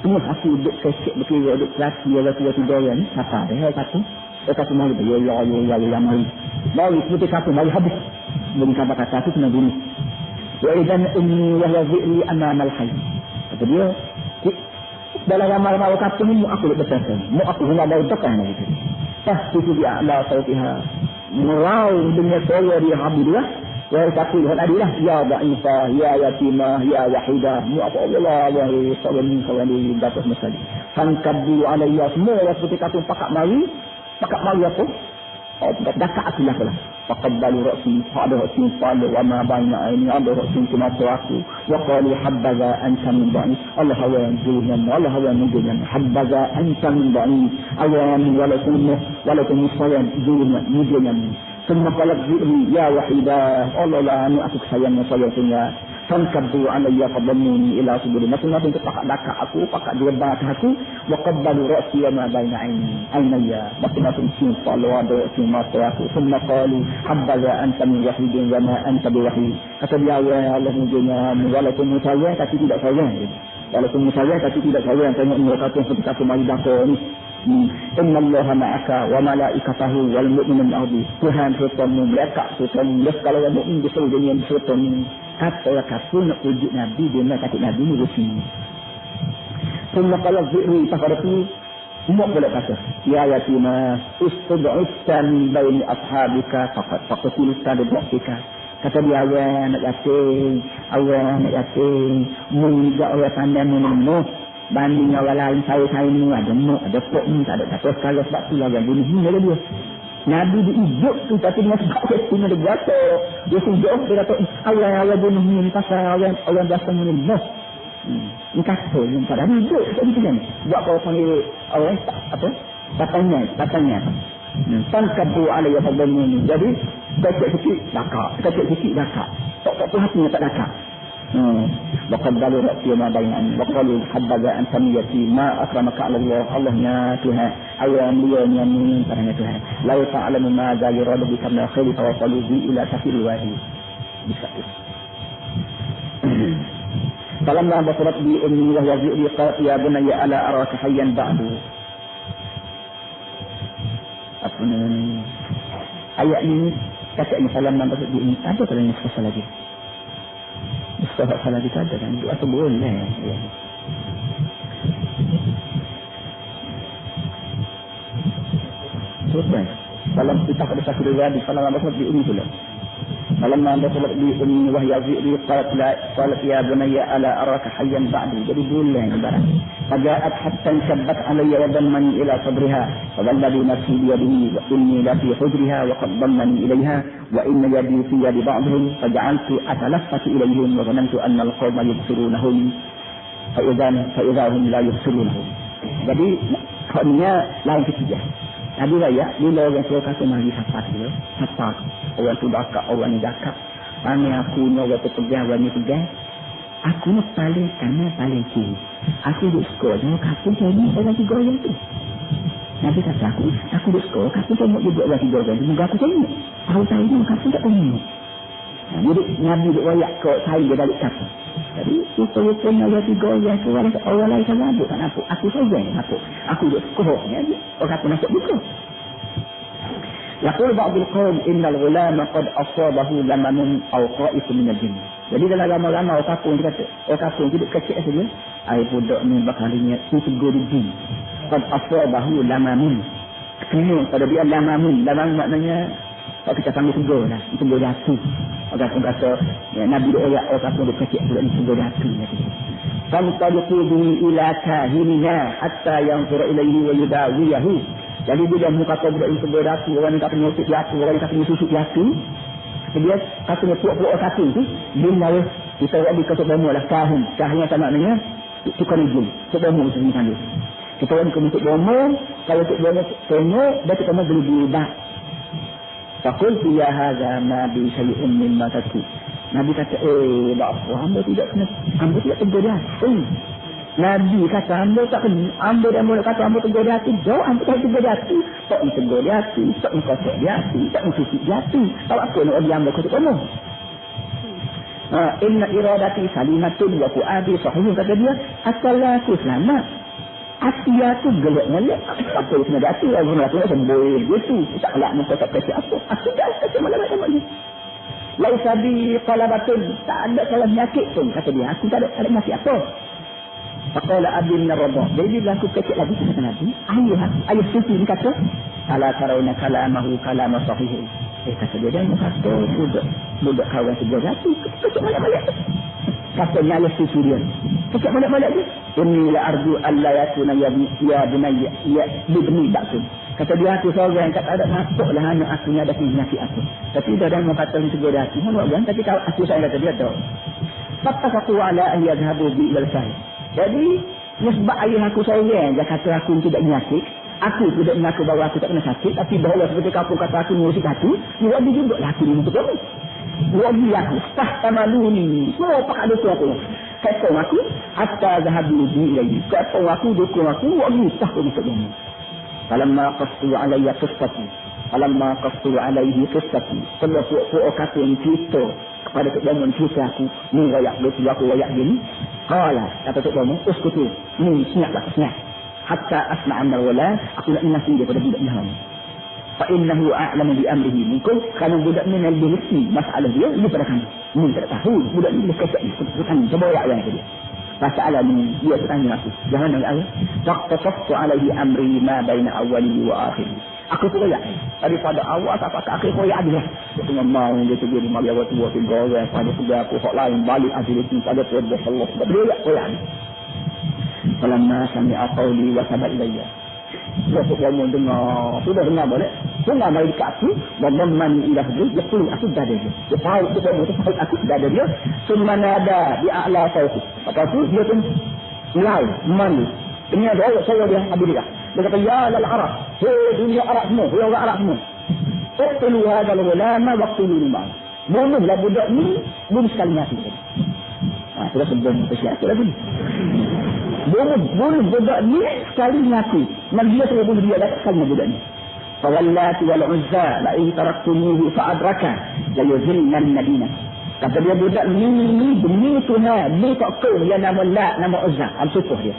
Tengah aku duduk kecik berkira duduk lelaki ya tua-tua orang ni. Siapa dia satu? Dia kata mari ya mari. Mari seperti satu mari habis. Beri kata-kata itu kena bunuh. Wa idan inni wa yazili amama al-hayy. Kata dia, dalam ramal-ramal kata ni mu aku berkata, mu aku hendak dari depan gitu. Tahtiku bi a'la sautiha. Merau dengan suara dia habis lah. Wa kata dia adilah ya dhaifah, ya yatimah, ya wahidah. Mu apa Allah ya sawani dapat masali. Fankadu alayya semua seperti kata pakak mari aku. Dekat aku lah. Faqabbalu ra'si, ada ra'si pada wa ma baina aini, ada ra'si cuma aku. Wa qalu habbaza anta min ba'id. Allah hawa menjunan. Habbaza anta min ba'id. Awan walakum sayan junan. Semua qalab zikri ya wahidah. Allah lah ni aku sayangnya saya punya. Fankadu alayya fadamuni ila subuli. Masing-masing pakak dekat aku, pakak dia dekat aku. Wa qabbalu ra'si wa ma baina ainaya. Masing-masing cium ada cuma aku. Semua qalu habbaza anta min wahidin wa ma anta biwahid. Kata dia Allah menjunya walaupun musawwah tapi tidak sayang. Walaupun musawwah tapi tidak sayang. Tengok mereka tu seperti kata mari dakar ni. Inna Allah ma'aka wa malaikatahu wal mu'minun ma'ahu. Tuhan sertamu, malaikat sertamu, kalau orang mukmin di seluruh dunia sertamu. Kata nak wujud Nabi, dia nak kata Nabi ni di sini. Semua kalau zikri pada tu, semua boleh kata. Ya yatima, istud'ista min baini ashabika faqatilta li dhafika. Kata dia awal nak yatim, menginjak orang pandai menemuh. Banding orang lain, saya ni ada muk, ada pok ni, tak ada kata sekali sebab tu lah yang bunuh ni dia. Nabi dihidup tu, tapi dengan sebab itu ada berata. Dia sejauh, dia kata, awal bunuh ni, pasal orang biasa menemuh. Ini kata, yang pada hidup, tak gitu kan. Buat kau panggil orang, apa? Katanya. Tangkabu alaiya fadlnya ni. Jadi, kecil sikit, dakak. Tak puas hatinya tak dakak. Waqad dalu ra'siyama baina'an wa qalu habbaza an samiyati ma akramaka 'ala Allah. Allahnya Tuhan, Allah mulia ni padanya Tuhan. La ta'lamu ma za yuradu bika min khairi fa wasalu bi ila safir wadi. Bisa. Falamma basarat bi ummi wa yazidi qalat ya bunayya ala araka hayyan ba'du. Apa ni? Ayat ni katanya falamma basarat bi ummi ada kalau ni sekali lagi. Sebab salah kita ada kan, itu atau boleh ya. Terus dalam kita pada satu riwayat di dalam apa di ini pula. Dalam anda solat di ini wahya zikri qalat ya bunayya ala araka hayyan ba'di. Jadi boleh ibarat. Faja'at hatta syabbat alayya wa dammani ila sadriha wa alladhi nafsi bi yadihi wa inni la fi hujriha wa qad dammani ilayha wa inna yadi fi yadi ba'dihim faja'altu atalaffatu ilayhim wa dhanantu anna al-qawma yubsirunahum fa idza hum la yubsirunahum. Jadi maknanya lain ketiga. Nabi raya bila orang tua kata mari sapat dia, sapat orang tu dakak, orang ni dakak. Panggil aku ni orang tu pegang, orang ni pegang. Aku ni paling kanan, paling kiri. Aku duduk sekolah, jangan kapun tengok orang tiga orang tu. Nabi kata aku duduk sekolah, kapun tengok juga orang tiga orang tu. Moga aku tengok. Tahu-tahu ni kapun tak tengok. Jadi Nabi duduk rayak ke saya dia balik kapun. Jadi rupa-rupanya orang tiga orang tu, orang lain sama ada kan aku. Aku seorang aku. Aku duduk sekolah ni, orang kapun nak buka. Yaqul ba'dul qawm innal ghulama qad asabahu lamanun aw qa'ifun min al-jinn. Jadi dalam lama-lama orang kapun hidup kecil saja, air budak ni bakalinya tu tegur di. Qad asabahu lamanun. Kena pada dia lamanun. Laman maknanya kalau kita panggil tegur lah, tegur hati. Orang kata Nabi orang kapun kecil pula ni tegur hati nanti. Fantaliqu bi ila kahiniha hatta yanzura ilayhi wa yudawiyahu. Jadi bila muka kata budak itu berdatu, orang kata nyusuk jatuh, orang kata nyusuk jatuh. Dia katanya puak-puak kata tu, bila kita orang dikata bomo lah kahun. Kahunnya tak maknanya, tukar izin. Tukar bomo macam ni. Kita orang dikata bomo, kalau tukar bomo tengok, dia kita mau beli bak. Faqultu ya hadza ma bi syai'in mimma tatu. Nabi kata, bakso, hamba tidak tegur dia. Nabi kata, hamba tak kena. Hamba dan mulut kata, hamba tegur dia hati. Jauh, hamba tak tegur dia hati. Tak ni tegur dia hati. Tak ni kosok dia hati. Tak ni susik dia hati. Kalau apa nak orang hamba kosok kamu? Inna iradati salimatun wa fu'adi sahihun. Kata dia, asal aku selamat. Hati aku gelap-gelap. Apa yang kena hati? Aku nak sembuh gitu. Tak kelak muka tak kasih apa. Aku dah kasih malam-malam ni. Laisabi qalabatun. Tak ada salah penyakit pun. Kata dia, aku tak ada penyakit apa. Faqala Abi bin Rabah. Jadi bila aku kecil lagi kata Nabi, ayah suci ni kata, ala tarawna kalamahu kalama sahih. Kata dia jangan kata budak kawan sebelah jatuh. Kecil balik-balik. Katanya ayah suci dia. Kecil balik-balik dia. Inni la arju alla yakuna ya bunayya ya bibni ba'sun. Kata dia aku seorang kata ada masuklah anak aku ni ada penyakit aku. Tapi dia dah mau kata ni sebelah jatuh. Mana orang tapi kalau aku saya kata dia tahu. Fattaqu ala an yadhhabu bi al-sahih. Jadi, sebab ayah aku seorang, dia kata aku tidak menyakit. Aku tidak mengaku bahawa aku tak kena sakit. Tapi bahawa seperti kamu kata aku ngurusik hati, wadi juga lah aku ni untuk kamu. Wadi aku, stah tamalu ni. Semua pak ada tu aku. Kata aku, hatta zahabu bi lagi. Kata aku, dukung aku, wadi stah aku untuk kamu. Falamma qastu alayya qistati. Falamma qastu alayhi qistati. Kalau puak-puak kata yang cerita kepada Tok Bangun cerita aku, ni rayak betul aku rayak dia ni. Kala, kata Tok Bangun, uskutu, ni senyaplah, senyap. hatta asma'an al-wala, aku nak nasi daripada budak ni hang. Fa innahu a'lamu bi amrihi minkum, kalau budak ni lebih reti masalah dia daripada kamu. Ni tak tahu budak ni lebih kecil seperti coba ayat dia. Masalah ni dia bertanya aku. Jangan dengar ayat. Waqtaftu alaihi amri ma baina awwalihi wa akhirih. Aku tu layak daripada awal sampai ke akhir koyak dia. Dia tengah mau dia tu dia mari awal tua tu goreng pada kerja aku hak lain balik akhir itu pada Allah Allah. Dia koyak. Falamma sami'a qawli wa sabat ilayya. Waktu kamu dengar, sudah dengar boleh? Dengar mari dekat aku, dan man ilah dia, dia perlu aku dah ada dia. Dia tahu tu kamu tu tahu aku dah ada dia. Semana ada di a'la sauti. Lepas tu dia tu mulai man. Ini ada ayat saya dia habis dia. Dia kata ya lal Arab. Hei dunia Arab semua, hei orang Arab semua. Uqtilu hadal ulama waqtilu liman. Bunuhlah budak ni, bunuh sekali mati. Sudah sebelum persiap lagi. Bunuh budak ni sekali mati. Dan dia sudah bunuh dia dapat sekali budak ni. Fawallati wal uzza la in taraktumuhu fa'adraka la yuzillan madinah. Kata dia budak ni demi Tuhan, ni tak kau dia nama La, nama Uzza. Al-Sufuh dia.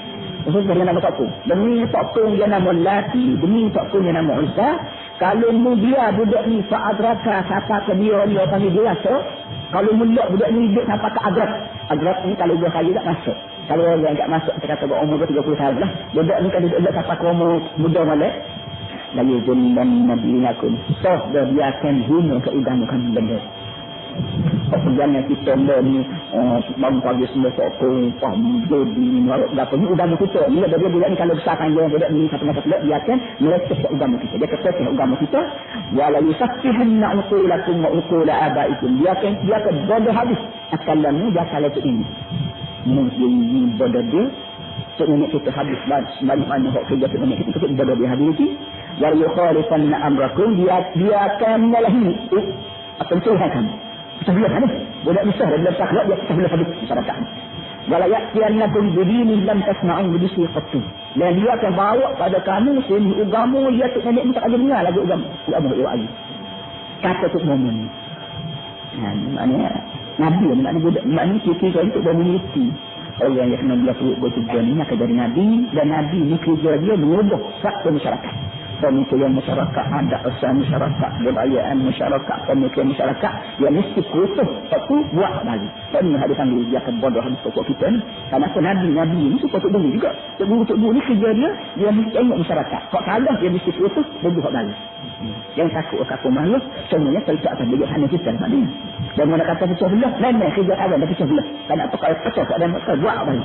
Sufuh dia nama tak kau. Demi tak kau dia nama Lati, demi tak kau dia nama Uzza. Kalau mu dia budak ni fa'adraka siapa ke dia panggil dia rasa. Kalau mula budak ni hidup sampai ke adrak. Adrak ni kalau dia kaya tak masuk. Kalau orang tak masuk, kita kata umur 30 tahun lah. Budak ni kalau duduk sampai ke umur muda malam. Lalu jendan Nabi Nakun. Soh dia biarkan hina keugamukan benda. Perjalanan kita ni bangun pagi semua sokong, jadi berapa ni agama kita. Bila dia budak ni kalau besar panjang budak ni satu masa kelak biarkan meleceh ke agama kita. Dia kekeh agama kita. Wala yusaffihanna uqulakum wa uqula abaikum. Biarkan bodoh habis akalan ni dia kalau tu ini. Mungkin bodoh dia untuk nenek kita habis balik mana hak kerja tu nenek kita bodoh dia habis ni. Wa yukhalifanna amrakum biarkan melahi apa tuhan kamu. Kita biar kan budak misah dan dalam takhlak dia kita boleh habis masyarakat. Wala ya'tiyannakum bidinin lam tasma'u bidisi qattu. Dan dia akan bawa pada kamu sini agama dia tu nenek tak ada dengar lagu agama dia lagi. Kata tu momen. Maknanya Nabi maknanya budak maknanya kita itu dah memiliki orang yang kena dia perut bertujuan ini akan jadi Nabi dan Nabi ni kerja dia mengubah satu masyarakat. Pemikiran masyarakat, adat asal masyarakat, budayaan masyarakat, pemikiran masyarakat yang mesti kutuh, tapi buat lagi. Tak ni ada panggil dia akan bodoh habis pokok kita ni. Karena Nabi ni supaya Tok Guru juga. Tok Guru ni kerja dia mesti tengok masyarakat. Kalau kalah dia mesti kutuh, dia buat lagi. Yang takut makhluk, semuanya terlibat akan beliau hanya kita maknanya. Dan mana kata pecah belah, memang kerja awal dah pecah belah. Tak nak pakai pecah, tak ada masalah, buat lagi.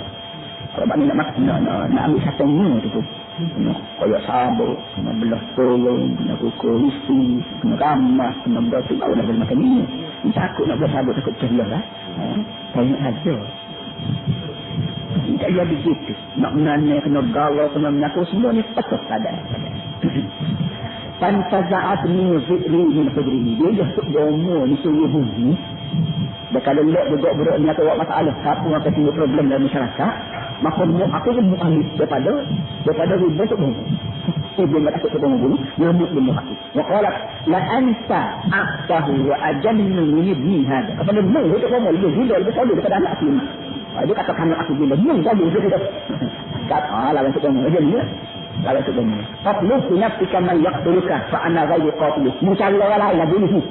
Kalau maknanya nak ambil satu ni tu. Kaya sabar, kena belah tolong, kena pukul isi, kena ramah, kena berarti baru nak macam ini. Takut nak belah sabar, takut celah lah. Banyak aja. Tak jadi begitu. Nak menanya, kena galau, kena menyaku, semua ni patut ada. Fantaza'at min zikri min fadrihi. Dia jatuh umur ni suruh bumi. Dan kalau lihat budak-budak ni atau masalah, siapa yang akan timbul problem dalam masyarakat, maka aku pun mu'alif daripada riba untuk bunuh. Dia tak takut untuk bunuh, dia bunuh aku. Waqalat, la anta aqtahu wa ajannu min ibni hada. Apa dia bunuh, dia tak lebih gila, lebih solid daripada anak aku ni. Dia kata kamu aku gila, bunuh saja. Kata, lawan untuk bunuh, dia ni lah. Lawan untuk bunuh. Qatluk binafsika man yaqtuluka fa'ana ghayru qatiluk. Mencari orang lain lah bunuh.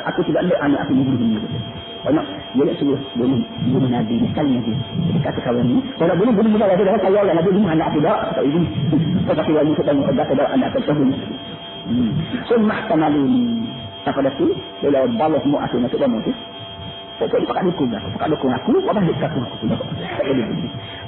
Aku tidak ada anak aku bunuh. Banyak dia nak suruh bunuh Nabi ni sekali Nabi. Kata kawan ni, kalau bunuh mudah ada kaya orang Nabi bunuh anak tidak tak ibu. Kata kawan ni kita ada anak tersebut. Sumahtamaluni. Pada tu bila balas mu aku nak bunuh tu. Pokok pakai dukung aku, apa hak aku sudah.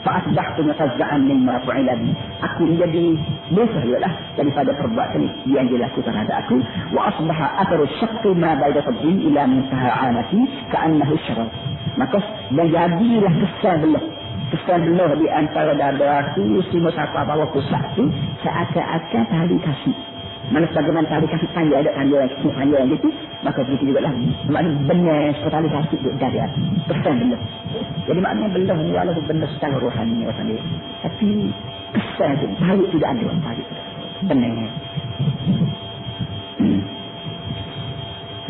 Fa'asbahtu mutazza'an mimma fa'ila bi. Aku jadi bersalah daripada perbuatan yang dilakukan terhadap aku. Wa asbaha atharu syaqqi ma baida sabri ila muntaha anati ka'annahu syarab. Maka menjadilah kesan belah di antara dada aku semua siapa bawa pusat tu seakan-akan tali kasih. Mana sebagaimana tali kasih panjang ada panjang gitu, maka begitu juga lah. Maknanya benar tali kasih dari hati. Kesan belah. Jadi maknanya belah ni walaupun benar secara rohani dia. Tapi kesan tu baik tidak ada baik. Benar.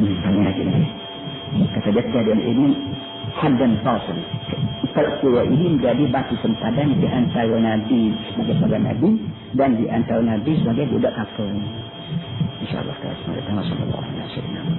Tanya lagi. Kata dia kejadian ini haddan fasil. peristiwa ini menjadi batu sempadan di antara Nabi sebagai seorang Nabi dan di antara Nabi sebagai budak kafir. InsyaAllah kita sallallahu alaihi wasallam.